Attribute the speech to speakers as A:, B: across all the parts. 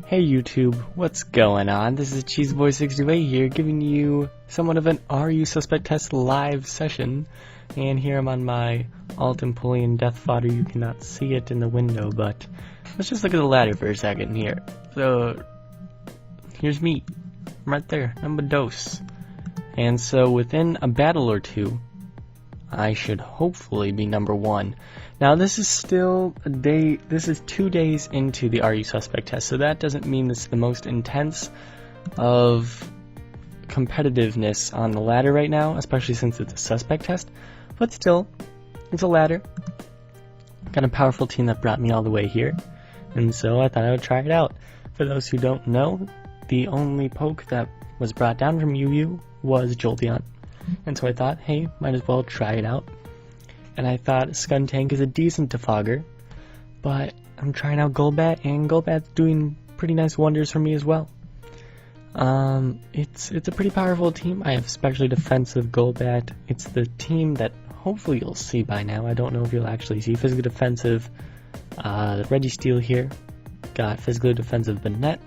A: Hey YouTube, what's going on? This is Cheeseboy628 here, giving you somewhat of an Are You Suspect Test live session. And here I'm on my Alt Empoleon Death Fodder. You cannot see it in the window, but let's just look at the ladder for a second here. So, here's me, right there, number dos. And so within a battle or two, I should hopefully be number 1. Now this is still this is 2 days into the Are You Suspect test, so that doesn't mean this is the most intense of competitiveness on the ladder right now, especially since it's a suspect test, but still, it's a ladder. Got a powerful team that brought me all the way here, and so I thought I would try it out. For those who don't know, the only poke that was brought down from UU was Jolteon. And so I thought, hey, might as well try it out. And I thought Skuntank is a decent defogger, but I'm trying out Golbat, and Golbat's doing pretty nice wonders for me as well. It's a pretty powerful team. I have especially defensive Golbat. It's the team that hopefully you'll see by now. I don't know if you'll actually see physically defensive Registeel here. Got physically defensive Banette.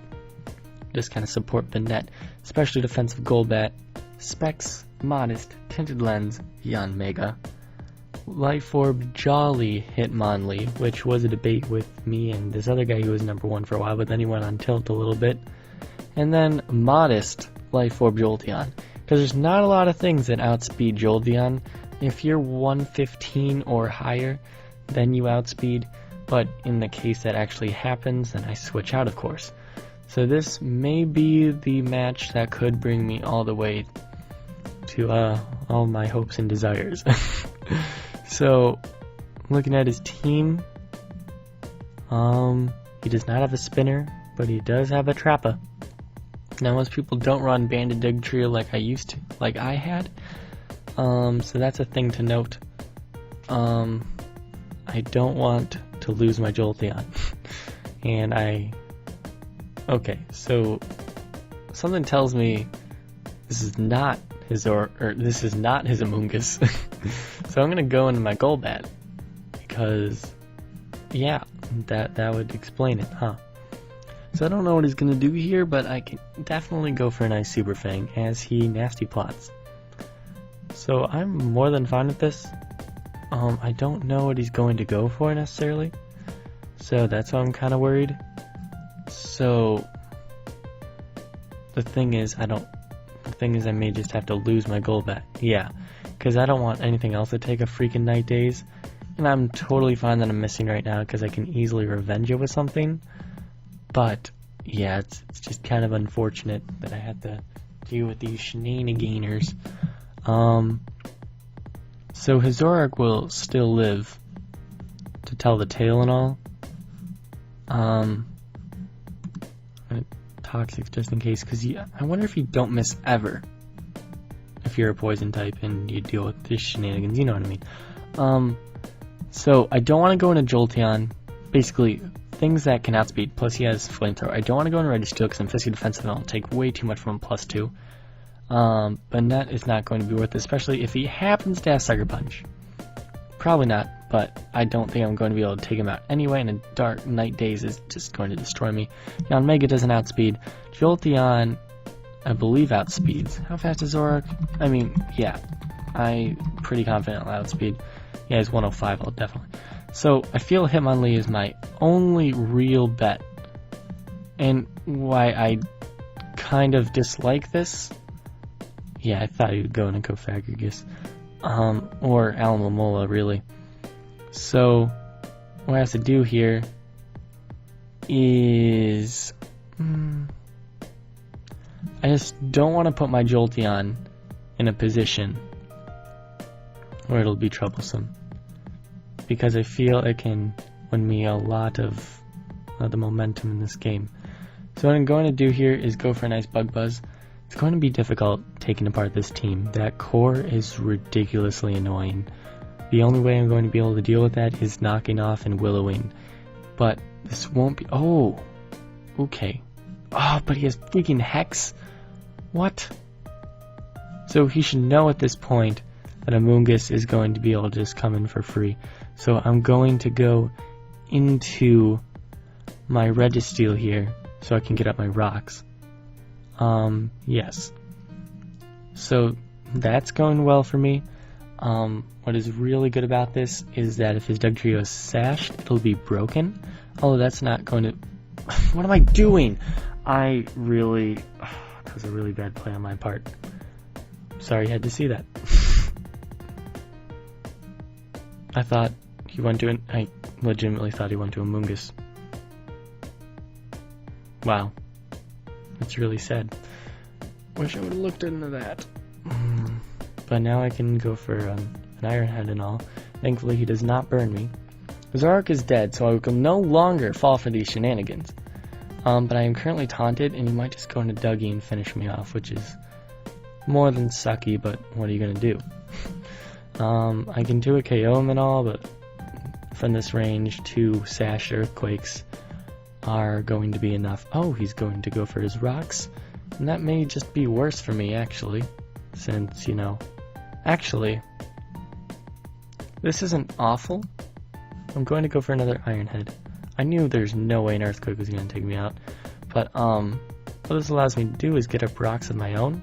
A: Just kind of support Banette. Especially defensive Golbat. Specs, Modest, Tinted Lens, Yanmega. Life Orb, Jolly, Hitmonlee, which was a debate with me and this other guy who was number 1 for a while, but then he went on tilt a little bit. And then Modest, Life Orb, Jolteon. Because there's not a lot of things that outspeed Jolteon. If you're 115 or higher, then you outspeed, but in the case that actually happens, then I switch out, of course. So this may be the match that could bring me all the way to all my hopes and desires. So, looking at his team, he does not have a spinner, but he does have a Trappa. Now, most people don't run Banded Dig Trio like I had, so that's a thing to note. I don't want to lose my Jolteon, and okay, so something tells me this is not his Amoonguss. So I'm gonna go into my Golbat because, yeah, that would explain it, huh? So I don't know what he's gonna do here, but I can definitely go for a nice Super Fang as he nasty plots. So I'm more than fine with this. I don't know what he's going to go for necessarily, so that's why I'm kind of worried. So the thing is I may just have to lose my Golbat. Yeah, because I don't want anything else to take a freaking Night Daze. And I'm totally fine that I'm missing right now because I can easily revenge it with something. But yeah, it's just kind of unfortunate that I had to deal with these shenaniganers. So his Zoroark will still live to tell the tale and all. Toxic just in case, because I wonder if you don't miss ever if you're a poison type and you deal with this shenanigans, you know what I mean. So I don't want to go into Jolteon, basically things that can outspeed, plus he has Flamethrower. I don't want to go into Registeel because I'm physically defensive and I'll take way too much from him, +2. Banette is not going to be worth it, especially if he happens to have Sucker Punch. Probably not, but I don't think I'm going to be able to take him out anyway, and a Dark Night Daze is just going to destroy me. Yanmega doesn't outspeed. Jolteon, I believe, outspeeds. How fast is Zoroark? I mean, yeah, I'm pretty confident I'll outspeed. Yeah, he's 105, I'll definitely. So, I feel Hitmonlee is my only real bet. And why I kind of dislike this, yeah, I thought he would go into Cofagrigus. Or Alomomola, really. So, what I have to do here is I just don't want to put my Jolteon in a position where it'll be troublesome, because I feel it can win me a lot of the momentum in this game. So what I'm going to do here is go for a nice Bug Buzz. It's going to be difficult taking apart this team. That core is ridiculously annoying. The only way I'm going to be able to deal with that is knocking off and Willowing. But this won't be... Oh! Okay. Oh, but he has freaking Hex? What? So he should know at this point that Amoonguss is going to be able to just come in for free. So I'm going to go into my Registeel here so I can get up my rocks. Yes. So that's going well for me. What is really good about this is that if his Dugtrio is sashed, it'll be broken. Although that's not going to... What am I doing? That was a really bad play on my part. Sorry you had to see that. I legitimately thought he went to Amoonguss. Wow. That's really sad. Wish I would have looked into that. But now I can go for an Iron Head and all. Thankfully he does not burn me. Zoroark is dead, so I will no longer fall for these shenanigans. But I am currently taunted, and he might just go into Dougie and finish me off, which is more than sucky, but what are you going to do? I can do a KO him and all, but from this range, 2 Sash Earthquakes are going to be enough. Oh, he's going to go for his rocks, and that may just be worse for me, actually, since, you know... Actually, this isn't awful. I'm going to go for another Iron Head. I knew there's no way an Earthquake was going to take me out, but what this allows me to do is get up rocks of my own.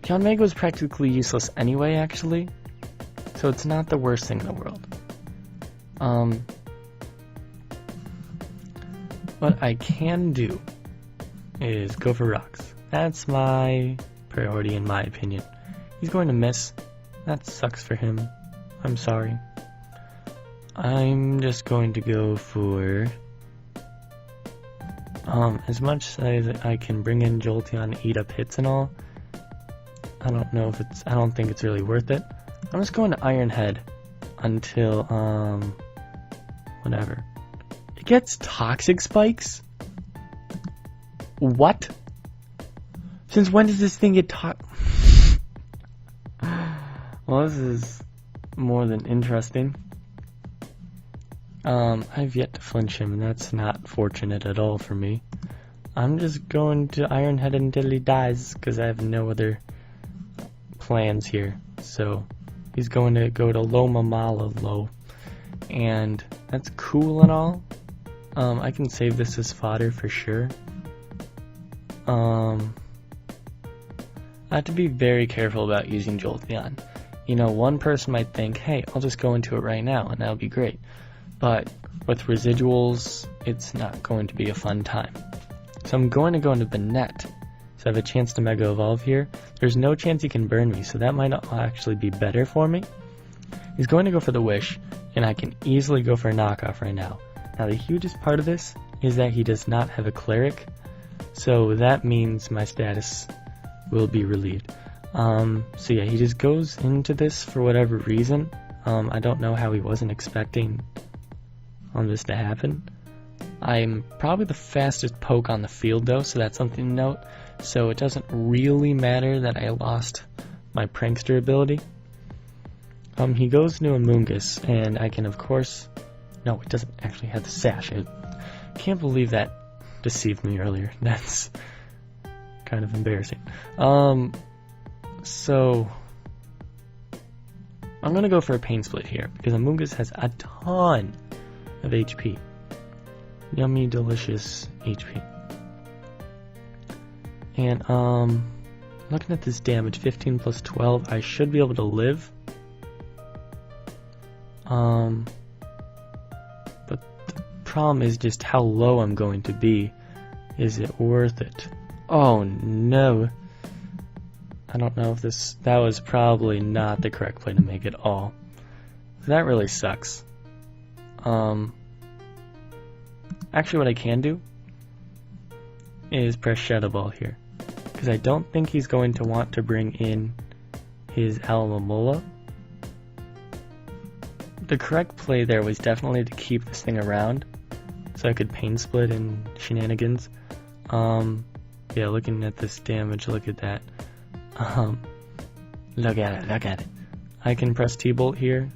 A: Yanmega was practically useless anyway, actually, so it's not the worst thing in the world. What I can do is go for rocks. That's my priority in my opinion. He's going to miss. That sucks for him. I'm sorry. I'm just going to go for as much as I can bring in Jolteon, eat up hits and all. I don't think it's really worth it. I'm just going to Iron Head until whatever. It gets Toxic Spikes? What? Since when does this thing get Well, this is more than interesting. I've yet to flinch him, and that's not fortunate at all for me. I'm just going to Iron Head until he dies, because I have no other plans here. So, he's going to go to Loma Mallow, and that's cool and all. I can save this as fodder for sure. I have to be very careful about using Jolteon. You know, one person might think, hey, I'll just go into it right now, and that'll be great. But with residuals, it's not going to be a fun time. So I'm going to go into Banette, so I have a chance to Mega Evolve here. There's no chance he can burn me, so that might actually be better for me. He's going to go for the Wish, and I can easily go for a knockoff right now. Now the hugest part of this is that he does not have a Cleric, so that means my status will be relieved. So yeah, he just goes into this for whatever reason. I don't know how he wasn't expecting this to happen. I'm probably the fastest poke on the field though, so that's something to note. So it doesn't really matter that I lost my prankster ability. He goes to Amoonguss, and I can of course... No, it doesn't actually have the sash. I can't believe that deceived me earlier. That's kind of embarrassing. So I'm gonna go for a Pain Split here, because Amoonguss has a ton of HP. Yummy, delicious HP. And looking at this damage, 15 plus 12, I should be able to live. But the problem is just how low I'm going to be. Is it worth it? Oh no. I don't know if that was probably not the correct play to make at all. That really sucks. Actually what I can do is press Shadow Ball here, because I don't think he's going to want to bring in his Alomomola. The correct play there was definitely to keep this thing around, so I could Pain Split and shenanigans. Yeah, looking at this damage, look at that. Look at it. I can press T-Bolt here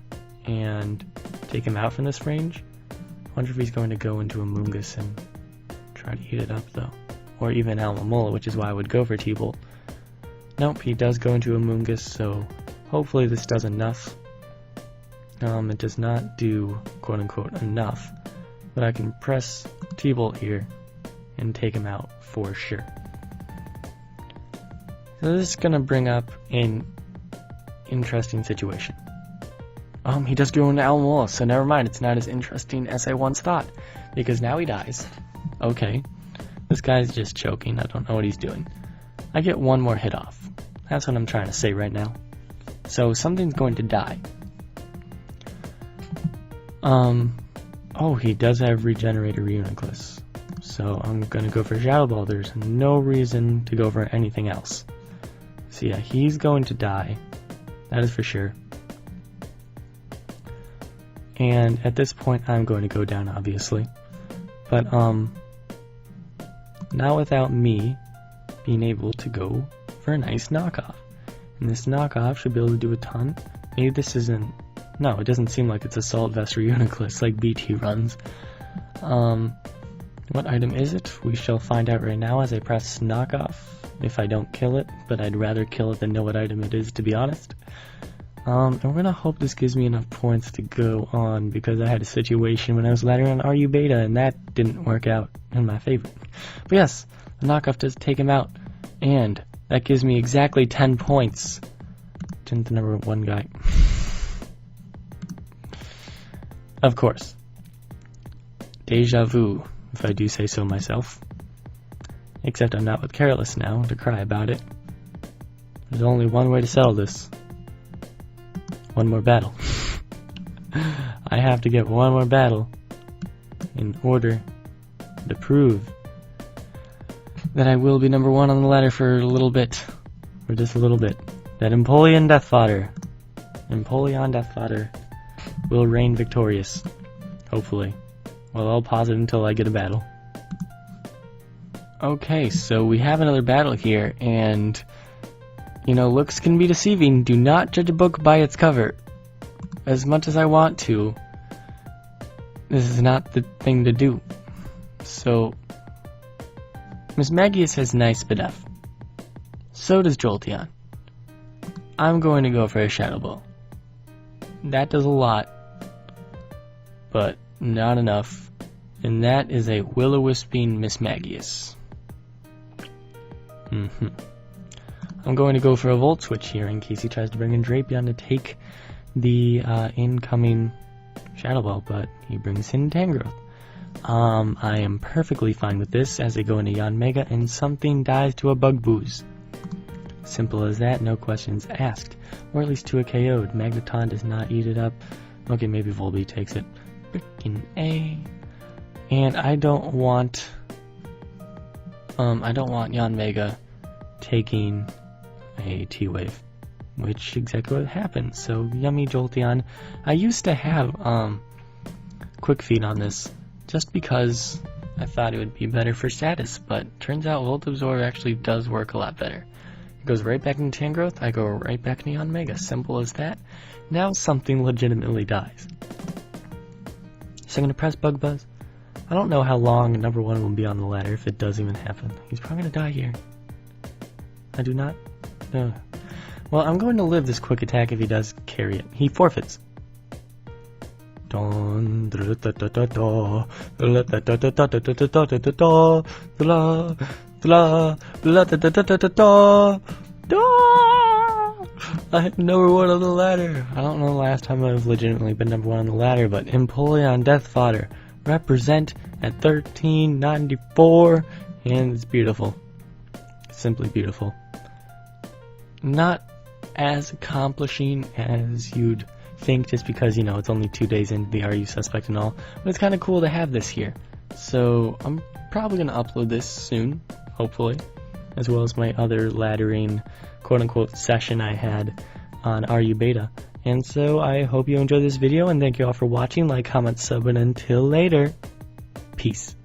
A: and take him out from this range. I wonder if he's going to go into Amoonguss and try to eat it up though. Or even Alomomola, which is why I would go for T-Bolt. Nope, he does go into Amoonguss, so hopefully this does enough. It does not do quote-unquote enough, but I can press T-Bolt here and take him out for sure. So this is gonna bring up an interesting situation. He does go into Al-Mullah, so never mind, it's not as interesting as I once thought, because now he dies. Okay, this guy's just choking, I don't know what he's doing. I get one more hit off. That's what I'm trying to say right now. So something's going to die. Oh, he does have Regenerator Reuniclus. So I'm gonna go for Shadow Ball. There's no reason to go for anything else. So yeah, he's going to die. That is for sure. And at this point, I'm going to go down, obviously. But, not without me being able to go for a nice knockoff. And this knockoff should be able to do a ton. Maybe this isn't... No, it doesn't seem like it's Assault Vest Reuniclus like BT runs. What item is it? We shall find out right now as I press knockoff. If I don't kill it, but I'd rather kill it than know what item it is, to be honest. And we're gonna hope this gives me enough points to go on, because I had a situation when I was laddering on RU Beta, and that didn't work out in my favor. But yes, the knockoff does take him out, and that gives me exactly 10 points. To the number 1 guy. Of course. Deja vu, if I do say so myself. Except I'm not with Careless now to cry about it. There's only one way to settle this. One more battle. I have to get one more battle in order to prove that I will be number 1 on the ladder for a little bit. For just a little bit. That Empoleon Death Fodder will reign victorious. Hopefully. Well, I'll pause it until I get a battle. Okay, so we have another battle here, and you know, looks can be deceiving. Do not judge a book by its cover. As much as I want to, this is not the thing to do. So, Mismagius has nice Bidef. So does Jolteon. I'm going to go for a Shadow Ball. That does a lot, but not enough. And that is a Will-O-Wisping Mismagius. I'm going to go for a Volt Switch here in case he tries to bring in Drapion to take the incoming Shadow Ball, but he brings in Tangrowth. I am perfectly fine with this as I go into Yanmega and something dies to a Bug-Booze. Simple as that, no questions asked. Or at least to a KO'd. Magneton does not eat it up. Okay, maybe Volbeat takes it. Frickin' A. And I don't want Yanmega taking a T-Wave, which exactly what happened. So yummy Jolteon. I used to have Quick Feed on this just because I thought it would be better for status, but turns out Volt Absorb actually does work a lot better. It goes right back into Tangrowth, I go right back into Yanmega. Simple as that. Now something legitimately dies. So I'm gonna press Bug Buzz. I don't know how long number 1 will be on the ladder if it does even happen. He's probably gonna die here. I do not know. Well, I'm going to live this quick attack if he does carry it. He forfeits. I'm number 1 on the ladder. I don't know the last time I've legitimately been number 1 on the ladder, but Empoleon Death Fodder represent at 1394, and it's beautiful. Simply beautiful. Not as accomplishing as you'd think just because, you know, it's only 2 days into the Are You Suspect and all, but it's kind of cool to have this here. So I'm probably going to upload this soon, hopefully, as well as my other laddering quote-unquote session I had on RU Beta. And so I hope you enjoyed this video, and thank you all for watching. Like, comment, sub, and until later, peace.